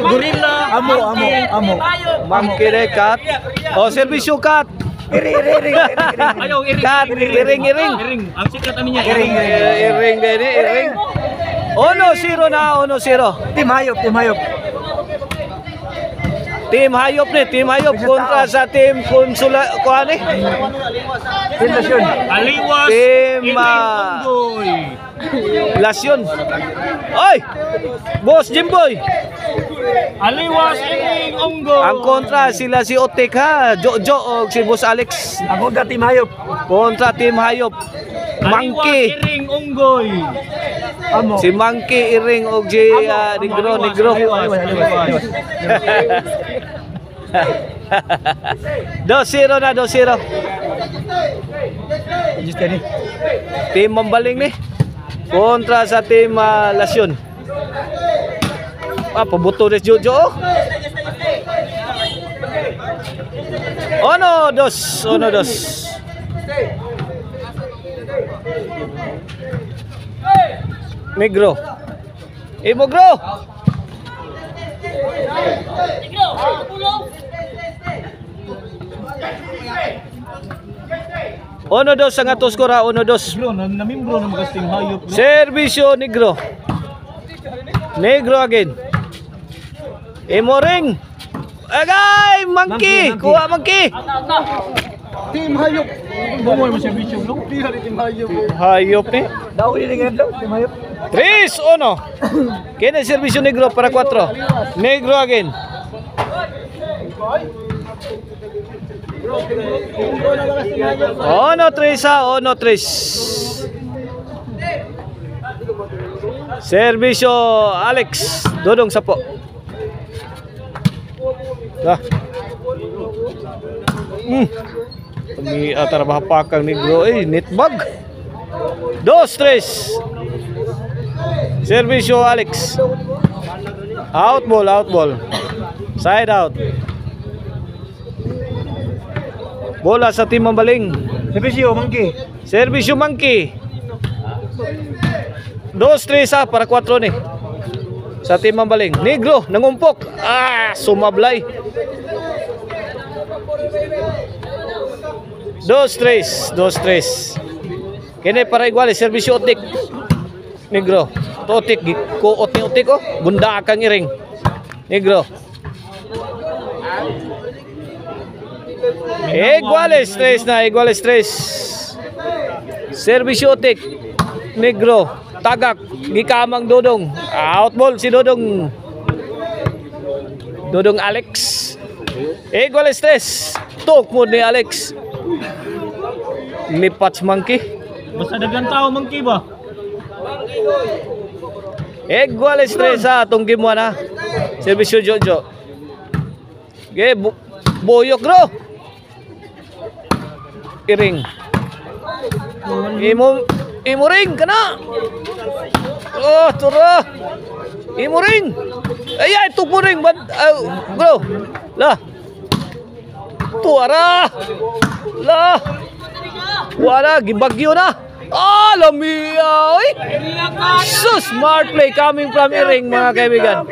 Gorilla. Amo. Monkey de cut. Oh, servisyo cut. Ayaw, iring. Cut, iring. Iring. Ang sikat ano niya. Iring din, iring. 1-0 na, 1-0. Team Hayop. Team Hayop kontra sa Team Konsula kuani. Team Lasyon. Aliwas. Team, Unggoy. Lasyon. Oy! Boss Jimboy. Aliwas. Iring. Unggoy. Ang kontra sila si Otek ha, Jojo o si Boss Alex. Ako na Team Hayop. Kontra Team Hayop. Monkey. Aliwas. Iring. Unggoy. Amo. Si Monkey Iring og si Negro. Aliwas. 2-0 na, 2-0. Just ni. Team Mambaling ni kontra sa Team Lasyon. Pabuto rin Jojo. Ono dos. Negro. Imogro. Ono dos ang atos ko ra, 1-2. Bro, namimbro ng mga Team Hayop. Servisyo Negro. Negro again. Imoring. Agay, Monkey. Kuha Monkey. Team Hayop. Bumoy mo siya bicho, no? Team Hayop. Hayop ni. Daw ini ngedlo Team Hayop. 3-1. Kaya servisyo Negro para 4. Negro again. Ono 3. Servisyo Alex. Dodong sapo. Dah. Kami trabaho Negro netbag. 2-3. Servisyo Alex. Out ball. Side out. Bola sa Team Mambaling. Servisyo Monkey. 2-3 para 4 ni. Sa Team Mambaling. Negro nangumpok. Sumablay. 2-3. Kini para iguales servisyo Otik. Negro. Otik ko otik ko. Bunda kang iring. Negro. Iguales 3. Servisyo Otik. Negro. Tagak. Gikamang Dodong. Outball si Dodong. Dodong Alex. Iguales 3. Tok mo ni Alex. Lipats Monkey. Basta dagang tao Monkey ba? Iguales 3 sa atong game 1 ha. Servisyo Jojo. Okay, boyok bro. Iring. Imuring kana. Oh, tura. Imuring. Ay, tupuring bro. Lah. Tuara. Lah. Wala gibagyo na. Lamia. Oy. So smart play coming from Iring mga kaibigan.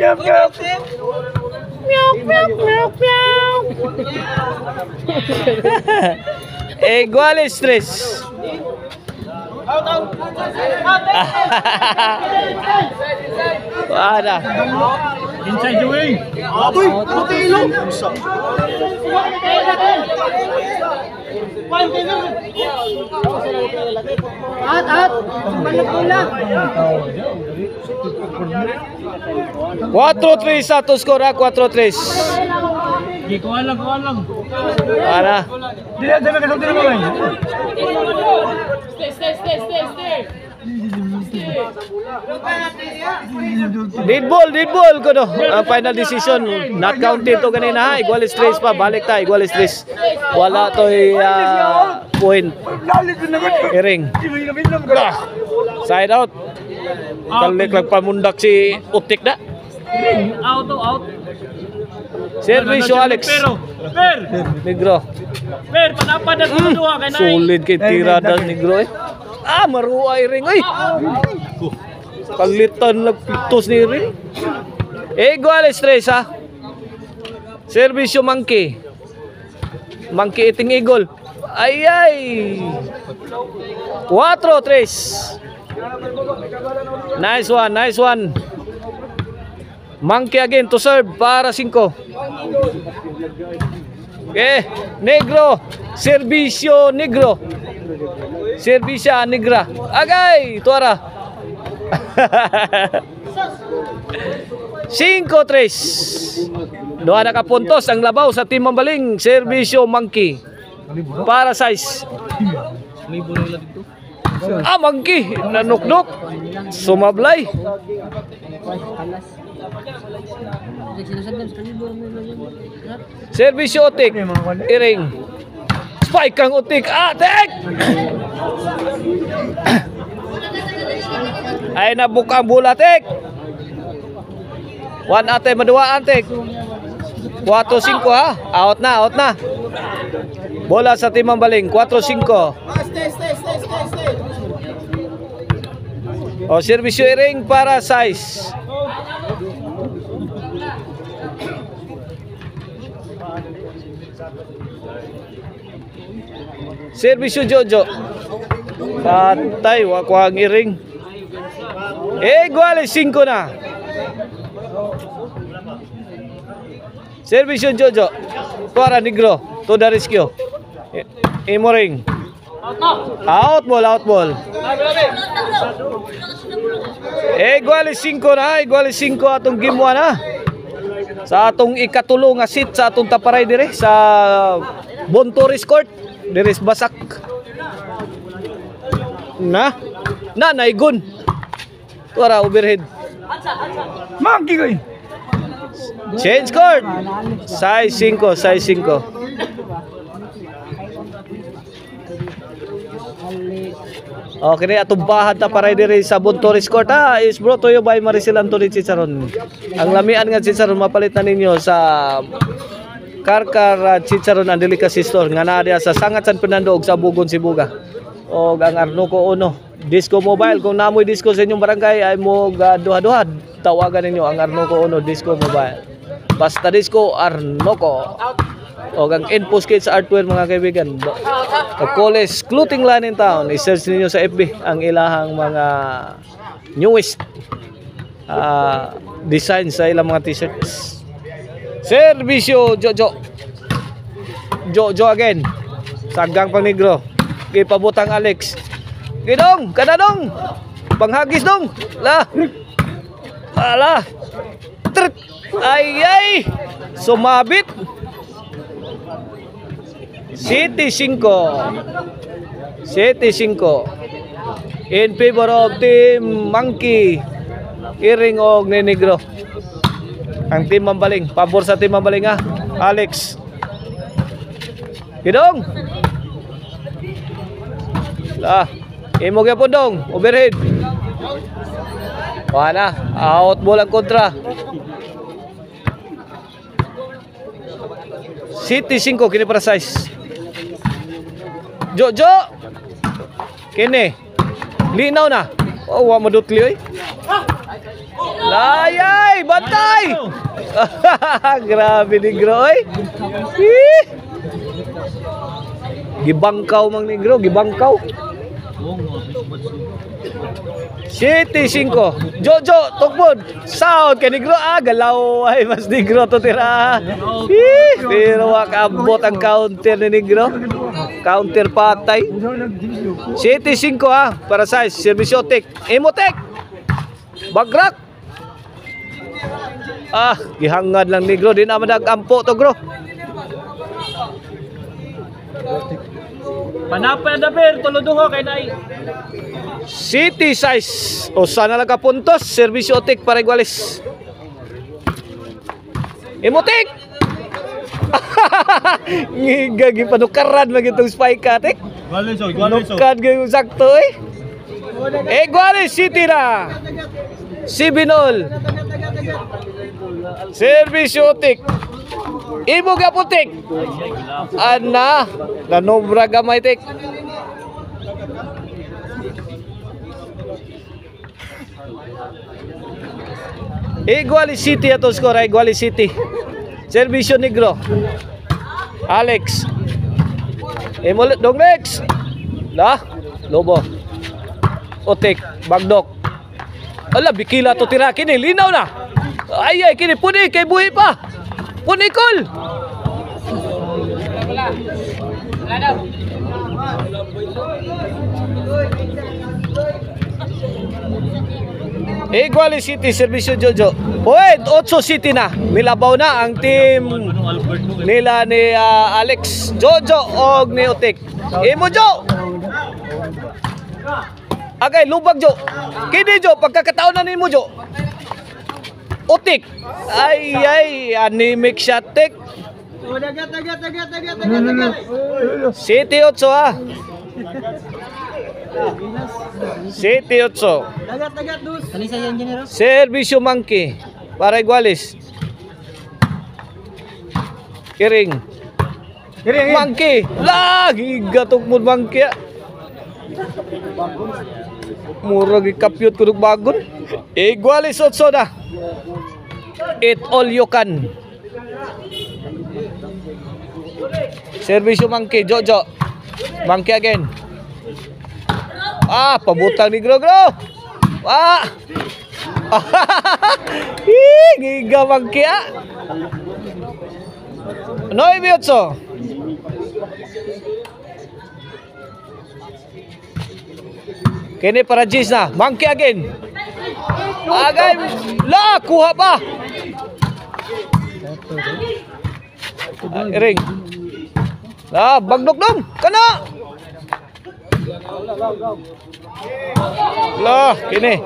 Iguales 3. Ada. Inside the wing. At. Manok pula. 4-3 satu skor 4-3. Kuha lang. Ana. Dili ka sa mo. Stay. Dead ball ko no. Ang final decision not counted to kanina ha. Iguales 3 pa balik ta iguales 3. Wala to point. Iring. Side out. Kalik lang pamundak si Utik na. Out. Servisyo Alex. Per. Negro. Per, panapad ang dua kay nay. Solid kay tirada Negro eh. Maruay Iring ay. Kalitan lang pitos ni Iring. Iguales 3 ha. Servisyo Monkey. Monkey eating eagle. Ay ay. 4-3. Nice one, nice one. Monkey again to serve para 5. Okay, negro. Servisyo negro. Servisya negra. Agay, tuara. 5-3. Doha na kapuntos ang labaw sa Team Mambaling. Servisyo Monkey. Para size. Ah, Monkey. Nanuknuk. Sumablay. Servisyo Otik. Iring. Spike kang Otik. Ah, tek! Ay nabuka ang bola, tek. 1 ate, madua antek. 4-5 ha. Out na, out na. Bola sa Team Mambaling. 4-5. O, servisyo Iring para size. Servisyo Jojo. Patay, wakwang Iring. Iguales 5 na. Servisyo Jojo. Para negro. To the rescue. Imoring. Out ball, out ball. Iguales 5 na. Iguales 5 atong game 1 na. Sa atong ikatulong nga seat sa atong taparay dire sa Bontoris Court. Diris basak. Naigun. Tuara overhead. Monkey ko. Change court. Size 5, size 5. Okay na atong bahad ta para dire sa Bontoris Court ha. Is brought to you by Maricel Anthony Chicharon. Ang lamian nga Chicharon mapalit na ninyo sa Karkar Chicharon and Delicacy Store nga naa diha sa Sangat San Fernando ug sa Bugon, Sibuga. Og ang Arnoco Uno Disco Mobile. Kung namoy disco sa inyong barangay ay mo duha-duha, tawagan ninyo ang Arnoco Uno Disco Mobile. Basta disco Arnoco. Og ang Infos Kids Artware mga kaibigan. College Clothing Line in town. I-search ninyo sa FB ang ilahang mga newest design sa ilang mga t-shirts. Servisyo Jojo. Jojo again. Sagang pang negro. Ipabutang Alex. Gidong, kanadong. Panghagis dong. La. Ala. Trt. Ay ay. Sumabit. City 5. City 5. In favor of Team Monkey. Iring og Negro. Ang Team Mambaling, pabor sa Team Mambaling ha. Alex. Gidong. Lah, imo gyapon dong, overhead. Wala, out ball ang kontra. City 5 kini para size. Jojo. Kini. Linaw na. Oh, wa madutli oy. Layay, bantay. Grabe Negro oy. Gibangkaw mang Negro, gibangkaw. City 5. Jojo, tukbod. Sound kay Negro. Galaw ay mas Negro to tira. Pero wakabot ang counter ni Negro. Counter patay. City 5 para size. Servisyotek. Emotek. Bagrak. Gihangad lang Negro. Di na madag-ampo to Gro. Panapay na ber, tuluduho kay nay. City size. O sana lang kapuntos. Servisyotek para iguales. Emotek. Ngigagi panukaran magitong spike katek. Nukan gayong sakto eh. Iguales City na. Si Binol. Servisyotek. Imo gaputik. Ana, nanobra gamay tek. Iguali City ato score, Iguali City. Servisyo Negro. Alex. Emulit dong Lex. Lah, Lobo. Otek, Bagdok. Ala, bikila to tira kini, linaw na. Ay kini puni kay buhi pa. Punikol. Iguali City, Servisyo Jojo. Point, 8 City na. Milabaw na ang team nila ni Alex, Jojo og ni Otik. Imo Jo. Agay lubag Jo. Kini Jo, pagkakataon na nimo Jo. Otik. Ay, anemic shot tek. City 8 ha. City 8. Servisyo Monkey para Iguales. Iring. Monkey. Lagi gatok mo Monkey. Murag ikapyot kudug bagon. Iguales 8 na. It all you can. Servisyo Monkey, Jojo. Monkey again. Pabutang ni Gro. Giga Monkey. 9-8. Kini para Gis na. Monkey again. Agay. La, kuha pa. Ring. Bagdok dong. Kana. Lah, kini.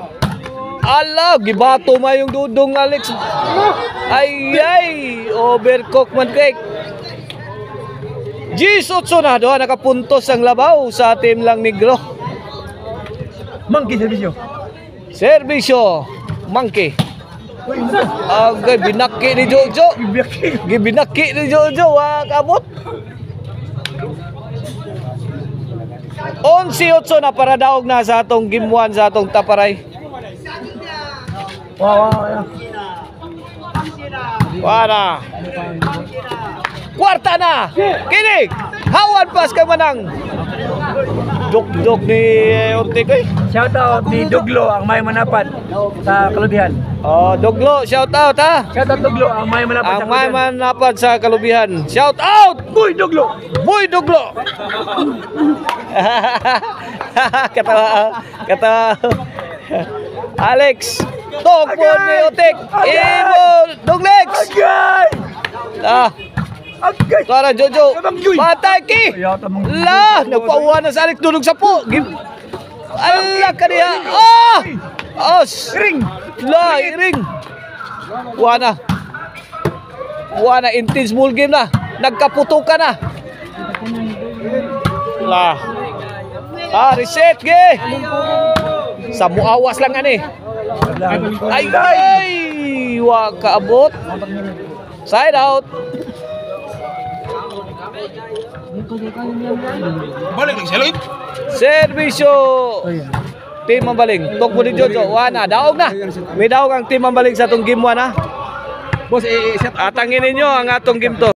Ala, gibato ma yung dudong Alex. Ay, overcook man kay. G8 na doon, nakapuntos ang labaw sa team lang Negro. Monkey servisyo. Servisyo Monkey. Agay binaki ni Jojo. Gibinaki ni Jojo, kabot. 11-8 na para daog na sa atong game 1 sa atong Taparay. Wala. Kwarta na. Kini. Hawan pas kang manang. Dok ni Ortigo. Shout out ni Duglo ang may manapan sa Kalubihan. Doglo, shout out ha. Shout out Duglo ang may manapan Ang may manapad sa Kalubihan. Shout out! Boy Duglo. Boy Doglo. Katawa. Alex. Tokpo ni Otik. Imo Doglex. Agay. Tara Jojo. Patay ki. La, nagpauwa na sa Alex dulog sa po. Allah kaniya. Os. Ring. La, ring. Wana, intense ball game na. Nagkaputukan na. La. Reset ge. Sa muawas lang ani. Ay, wa kaabot. Side out. Balik lang siya, Servisyo Team Mambaling. Tokpo ni Jojo. Wana, daog na. May daog ang Team Mambaling sa atong game 1 ha. Boss, Atangin ninyo ang atong game 2.